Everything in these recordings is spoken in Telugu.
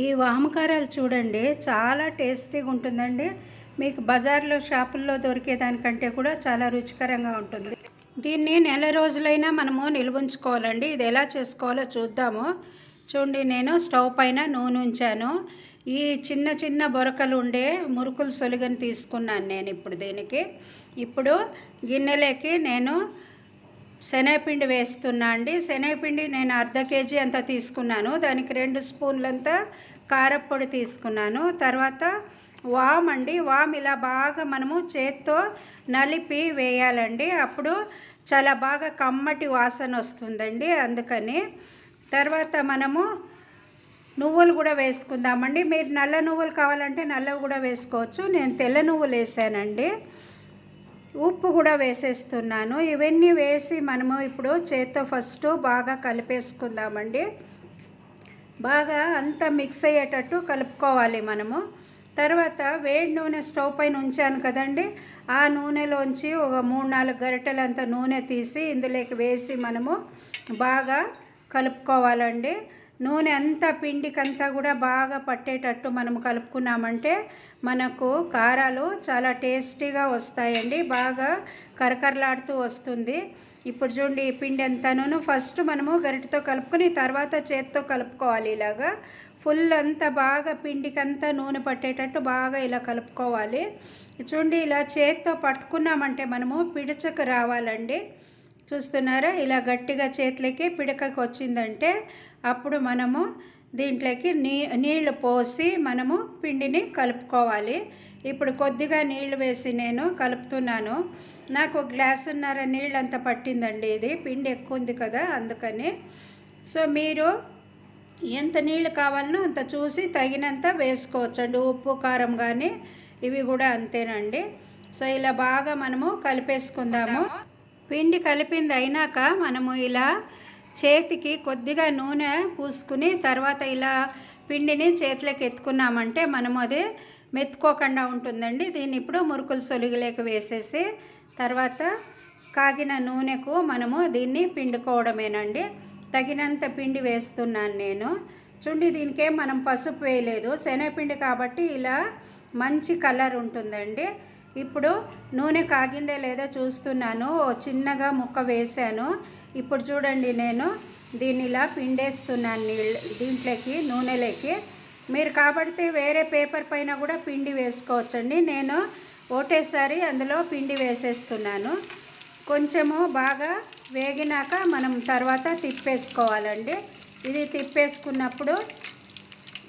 ఈ వామకారాలు చూడండి, చాలా టేస్టీగా ఉంటుందండి. మీకు బజార్లో షాపుల్లో దొరికేదానికంటే కూడా చాలా రుచికరంగా ఉంటుంది. దీన్ని నెల రోజులైనా మనము నిల్వుంచుకోవాలండి. ఇది ఎలా చేసుకోవాలో చూద్దాము. చూడండి, నేను స్టవ్ పైన నూనె ఉంచాను. ఈ చిన్న చిన్న బొరకలు ఉండే మురుకులు సొలిగని తీసుకున్నాను నేను ఇప్పుడు దీనికి. ఇప్పుడు గిన్నెలోకి నేను శనగపిండి వేస్తున్నా అండి. శనగపిండి నేను అర్ధ కేజీ అంత తీసుకున్నాను. దానికి 2 స్పూన్లంతా కారప్పొడి తీసుకున్నాను. తర్వాత వామ్ అండి. వామ్ ఇలా బాగా మనము చేత్తో నలిపి వేయాలండి. అప్పుడు చాలా బాగా కమ్మటి వాసన వస్తుందండి. అందుకని తర్వాత మనము నువ్వులు కూడా వేసుకుందామండి. మీరు నల్ల నువ్వులు కావాలంటే నల్లవి కూడా వేసుకోవచ్చు. నేను తెల్ల నువ్వులు వేసానండి. ఉప్పు కూడా వేసేస్తున్నాను. ఇవన్నీ వేసి మనము ఇప్పుడు చేత్తో ఫస్ట్ బాగా కలిపేసుకుందామండి. బాగా అంతా మిక్స్ అయ్యేటట్టు కలుపుకోవాలి మనము. తర్వాత వేడి నూనె స్టవ్ పైన ఉంచాను కదండి, ఆ నూనెలోంచి ఒక 3-4 గరిటెలంత నూనె తీసి ఇందులోకి వేసి మనము బాగా కలుపుకోవాలండి. నూనె అంతా పిండికంతా కూడా బాగా పట్టేటట్టు మనం కలుపుకున్నామంటే మనకు కారాలు చాలా టేస్టీగా వస్తాయండి. బాగా కరకరలాడుతూ వస్తుంది. ఇప్పుడు చూడండి, ఈ పిండి అంతాను ఫస్ట్ మనము గరిటెతో కలుపుకొని తర్వాత చేత్తో కలుపుకోవాలి. ఇలాగా ఫుల్ అంతా బాగా పిండికంతా నూనె పట్టేటట్టు బాగా ఇలా కలుపుకోవాలి. చూడండి, ఇలా చేత్తో పట్టుకున్నామంటే మనము పిడచకు రావాలండి. చూస్తున్నారా, ఇలా గట్టిగా చేతులకి పిడకకు వచ్చిందంటే అప్పుడు మనము దీంట్లోకి నీళ్లు పోసి మనము పిండిని కలుపుకోవాలి. ఇప్పుడు కొద్దిగా నీళ్లు వేసి నేను కలుపుతున్నాను. నాకు 1 గ్లాసున్నర నీళ్ళు అంత పట్టిందండి. ఇది పిండి ఎక్కువ ఉంది కదా, అందుకని. సో మీరు ఎంత నీళ్ళు కావాలనో అంత చూసి తగినంత వేసుకోవచ్చండి. ఉప్పు కారం కానీ ఇవి కూడా అంతేనండి. సో ఇలా బాగా మనము కలిపేసుకుందాము. పిండి కలిపింది అయినాక మనము ఇలా చేతికి కొద్దిగా నూనె పూసుకుని తర్వాత ఇలా పిండిని చేతిలోకి ఎత్తుకున్నామంటే మనము అది మెత్తుకోకుండా ఉంటుందండి. దీన్ని ఇప్పుడు మురుకులు సొలిగలేక వేసేసి తర్వాత కాగిన నూనెకు మనము దీన్ని పిండుకోవడమేనండి. తగినంత పిండి వేస్తున్నాను నేను. చూడండి, దీనికేం మనం పసుపు వేయలేదు, శనగపిండి కాబట్టి ఇలా మంచి కలర్ ఉంటుందండి. ఇప్పుడు నూనె కాగిందే లేదో చూస్తున్నాను. చిన్నగా ముక్క వేసాను. ఇప్పుడు చూడండి, నేను దీన్ని ఇలా పిండేస్తున్నాను దీంట్లోకి, నూనెలోకి. మీరు కాబడితే వేరే పేపర్ పైన కూడా పిండి వేసుకోవచ్చండి. నేను ఒకటేసారి అందులో పిండి వేసేస్తున్నాను. కొంచెము బాగా వేగినాక మనం తర్వాత తిప్పేసుకోవాలండి. ఇది తిప్పేసుకున్నప్పుడు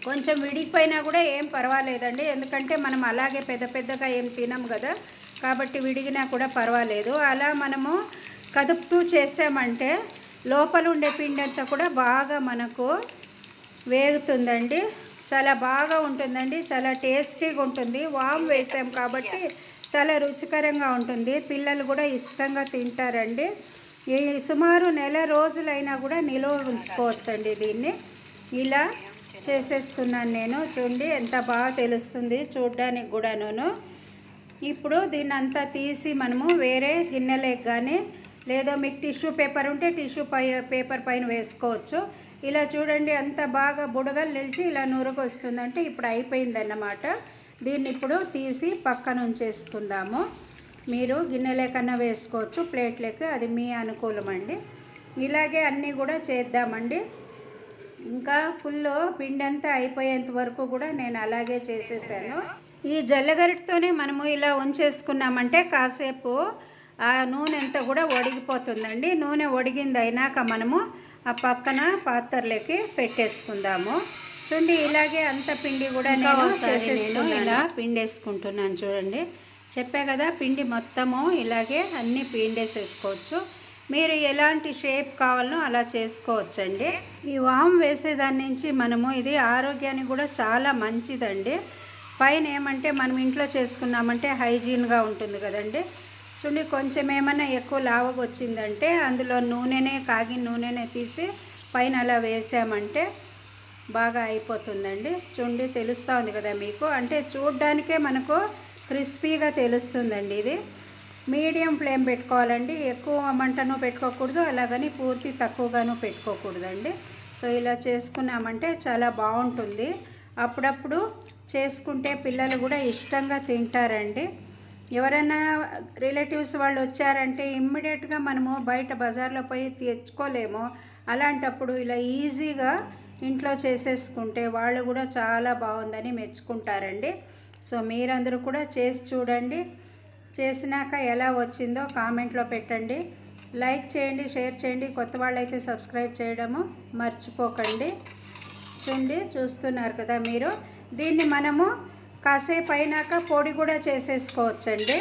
కొంచెం విడిగిపోయినా కూడా ఏం పర్వాలేదండి. ఎందుకంటే మనం అలాగే పెద్ద పెద్దగా ఏం తినం కదా, కాబట్టి విడిగినా కూడా పర్వాలేదు. అలా మనము కదుపుతూ చేసామంటే లోపల ఉండే పిండి అంతా కూడా బాగా మనకు వేగుతుందండి. చాలా బాగా ఉంటుందండి. చాలా టేస్టీగా ఉంటుంది. వామ్ వేసాం కాబట్టి చాలా రుచికరంగా ఉంటుంది. పిల్లలు కూడా ఇష్టంగా తింటారండి. ఈ సుమారు నెల రోజులైనా కూడా నిల్వ ఉంచుకోవచ్చండి. దీన్ని ఇలా చేసేస్తున్నాను నేను. చూడండి, ఎంత బాగా తెలుస్తుంది చూడ్డానికి కూడాను. ఇప్పుడు దీన్ని అంతా తీసి మనము వేరే గిన్నెలోకి కానీ లేదా మీకు టిష్యూ పేపర్ ఉంటే టిష్యూ పేపర్ పైన వేసుకోవచ్చు. ఇలా చూడండి, అంత బాగా బుడగలు నిలిచి ఇలా నురుగు వస్తుందంటే ఇప్పుడు అయిపోయిందన్నమాట. దీన్ని ఇప్పుడు తీసి పక్కన ఉంచేసుకుందాము. మీరు గిన్నెలేకన్నా వేసుకోవచ్చు, ప్లేట్లోకి, అది మీ అనుకూలం అండి. ఇలాగే అన్నీ కూడా చేద్దామండి. ఇంకా ఫుల్ పిండి అంతా అయిపోయేంత వరకు కూడా నేను అలాగే చేసేసాను. ఈ జల్లగరిటతోనే మనము ఇలా ఉంచేసుకున్నామంటే కాసేపు ఆ నూనె అంతా కూడా ఒడిగిపోతుందండి. నూనె ఒడిగింది అయినాక మనము ఆ పక్కన పాత్రలోకి పెట్టేసుకుందాము. చూడండి, ఇలాగే అంత పిండి కూడా నేను ఇలా పిండేసుకుంటున్నాను. చూడండి, చెప్పా కదా, పిండి మొత్తము ఇలాగే అన్నీ పిండేసేసుకోవచ్చు. మీరు ఎలాంటి షేప్ కావాలనో అలా చేసుకోవచ్చండి. ఈ వామ్ వేసేదాని నుంచి మనము ఇది ఆరోగ్యానికి కూడా చాలా మంచిదండి. పైన ఏమంటే మనం ఇంట్లో చేసుకున్నామంటే హైజీన్గా ఉంటుంది కదండి. చూడండి, కొంచెం ఏమైనా ఎక్కువ లావుగా వచ్చిందంటే అందులో కాగిన నూనెనే తీసి పైన అలా వేసామంటే బాగా అయిపోతుందండి. చూడండి, తెలుస్తూ ఉంది కదా మీకు. అంటే చూడ్డానికే మనకు క్రిస్పీగా తెలుస్తుందండి. ఇది మీడియం ఫ్లేమ్ పెట్టుకోవాలండి. ఎక్కువ మంటను పెట్టుకోకూడదు, అలాగని పూర్తి తక్కువగాను పెట్టుకోకూడదండి. సో ఇలా చేసుకున్నామంటే చాలా బాగుంటుంది. అప్పుడప్పుడు చేసుకుంటే పిల్లలు కూడా ఇష్టంగా తింటారండి. ఎవరైనా రిలేటివ్స్ వాళ్ళు వచ్చారంటే ఇమ్మీడియట్గా మనము బయట బజార్లో పోయి తెచ్చుకోలేము. అలాంటప్పుడు ఇలా ఈజీగా ఇంట్లో చేసేసుకుంటే వాళ్ళు కూడా చాలా బాగుందని మెచ్చుకుంటారండి. సో మీరందరూ కూడా చేసి చూడండి. చేసినాక ఎలా వచ్చిందో కామెంట్లో పెట్టండి. లైక్ చేయండి, షేర్ చేయండి. కొత్త వాళ్ళైతే సబ్స్క్రైబ్ చేయడము మర్చిపోకండి. చూస్తున్నారు కదా మీరు. దీన్ని మనము కాసేపు అయినాక పొడి కూడా చేసేసుకోవచ్చండి.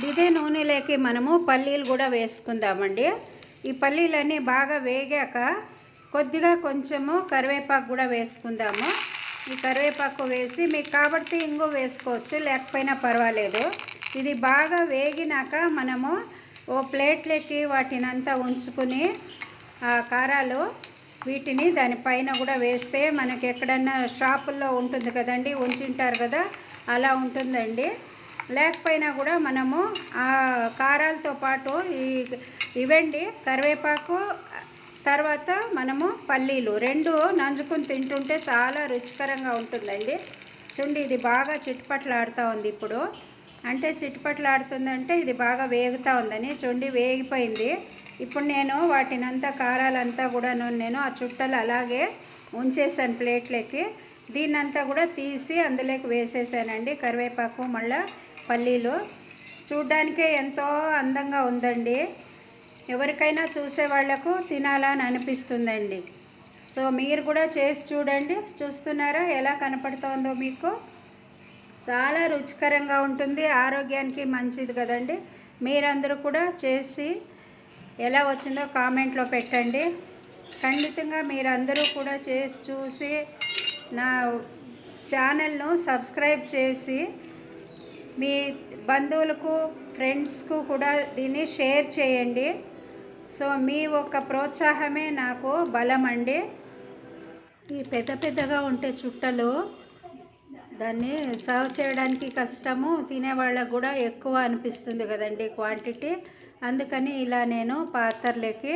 ఇదే నూనెలోకి మనము పల్లీలు కూడా వేసుకుందామండి. ఈ పల్లీలన్నీ బాగా వేగాక కొద్దిగా కొంచెము కరివేపాకు కూడా వేసుకుందాము. ఈ కరివేపాకు వేసి మీకు కాబట్టి ఇంగు వేసుకోవచ్చు, లేకపోయినా పర్వాలేదు. ఇది బాగా వేగినాక మనము ఓ ప్లేట్లోకి వాటినంతా ఉంచుకుని ఆ కారాలు వీటిని దానిపైన కూడా వేస్తే మనకి ఎక్కడన్నా షాపుల్లో ఉంటుంది కదండి, ఉంచుంటారు కదా, అలా ఉంటుందండి. లేకపోయినా కూడా మనము ఆ కారాలతో పాటు ఇవండి కరివేపాకు తర్వాత మనము పల్లీలు రెండు నంజుకుని తింటుంటే చాలా రుచికరంగా ఉంటుందండి. ఇది బాగా చిట్పట్లాడుతూ ఉంది. ఇప్పుడు అంటే చిట్పట్లాడుతుందంటే ఇది బాగా వేగుతూ ఉందని. వేగిపోయింది. ఇప్పుడు నేను వాటినంతా కారాలంతా కూడా నేను ఆ చుట్టలు అలాగే ఉంచేసాను ప్లేట్లోకి. దీన్నంతా కూడా తీసి అందులోకి వేసేసానండి. కరివేపాకు మళ్ళీ పల్లీలు చూడ్డానికే ఎంతో అందంగా ఉందండి. ఎవరికైనా చూసే వాళ్లకు తినాలని అనిపిస్తుందండి. సో మీరు కూడా చేసి చూడండి. చూస్తున్నారా ఎలా కనపడుతోందో మీకు? చాలా రుచికరంగా ఉంటుంది, ఆరోగ్యానికి మంచిది కదండి. మీరందరూ కూడా చేసి ఎలా వచ్చిందో కామెంట్లో పెట్టండి. ఖండితంగా మీరందరూ కూడా చేసి చూసి నా ఛానల్ను సబ్స్క్రైబ్ చేసి మీ బంధువులకు ఫ్రెండ్స్కు కూడా దీన్ని షేర్ చేయండి. సో మీ ఒక్క ప్రోత్సాహమే నాకు బలం అండి. ఈ పెద్దగా ఉంటే చుట్టలు దాన్ని సర్వ్ చేయడానికి కష్టము, తినేవాళ్ళకు కూడా ఎక్కువ అనిపిస్తుంది కదండి క్వాంటిటీ. అందుకని ఇలా నేను పాత్రలోకి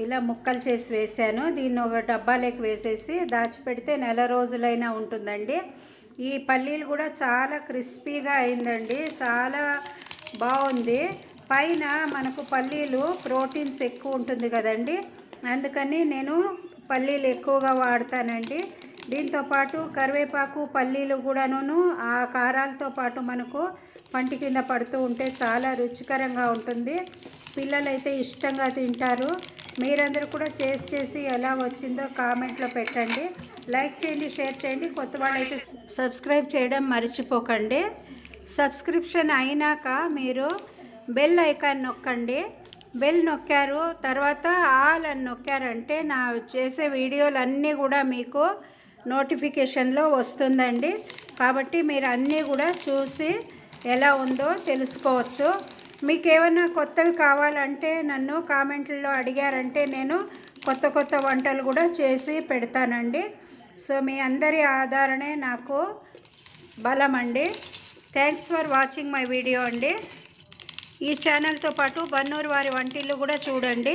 ఇలా ముక్కలు చేసి వేసాను. దీన్ని ఒక డబ్బాలోకి వేసేసి దాచిపెడితే నెల రోజులైనా ఉంటుందండి. ఈ పల్లీలు కూడా చాలా క్రిస్పీగా అయిందండి, చాలా బాగుంది. పైన మనకు పల్లీలు ప్రోటీన్స్ ఎక్కువ ఉంటుంది కదండి, అందుకని నేను పల్లీలు ఎక్కువగా వాడతానండి. దీంతోపాటు కరివేపాకు పల్లీలు కూడాను ఆ కారాలతో పాటు మనకు పంటి కింద పడుతూ ఉంటే చాలా రుచికరంగా ఉంటుంది. పిల్లలైతే ఇష్టంగా తింటారు. మీరందరూ కూడా చేసి ఎలా వచ్చిందో కామెంట్లో పెట్టండి. లైక్ చేయండి, షేర్ చేయండి. కొత్త వాళ్ళైతే సబ్స్క్రైబ్ చేయడం మర్చిపోకండి. సబ్స్క్రిప్షన్ అయినాక మీరు బెల్ ఐకాన్ నొక్కండి. బెల్ నొక్కారు తర్వాత ఆల్ అని నొక్కారంటే నా చేసే వీడియోలన్నీ కూడా మీకు నోటిఫికేషన్లో వస్తుందండి. కాబట్టి మీరు అన్నీ కూడా చూసి ఎలా ఉందో తెలుసుకోవచ్చు. మీకు ఏమైనా కొత్తవి కావాలంటే నన్ను కామెంట్లలో అడిగారంటే నేను కొత్త వంటలు కూడా చేసి పెడతానండి. సో మీ అందరి ఆదరణే నాకు బలం అండి. Thanks for watching my video అండి. ఈ ఛానల్తో పాటు బన్నూరు వారి వంటిల్లు కూడా చూడండి.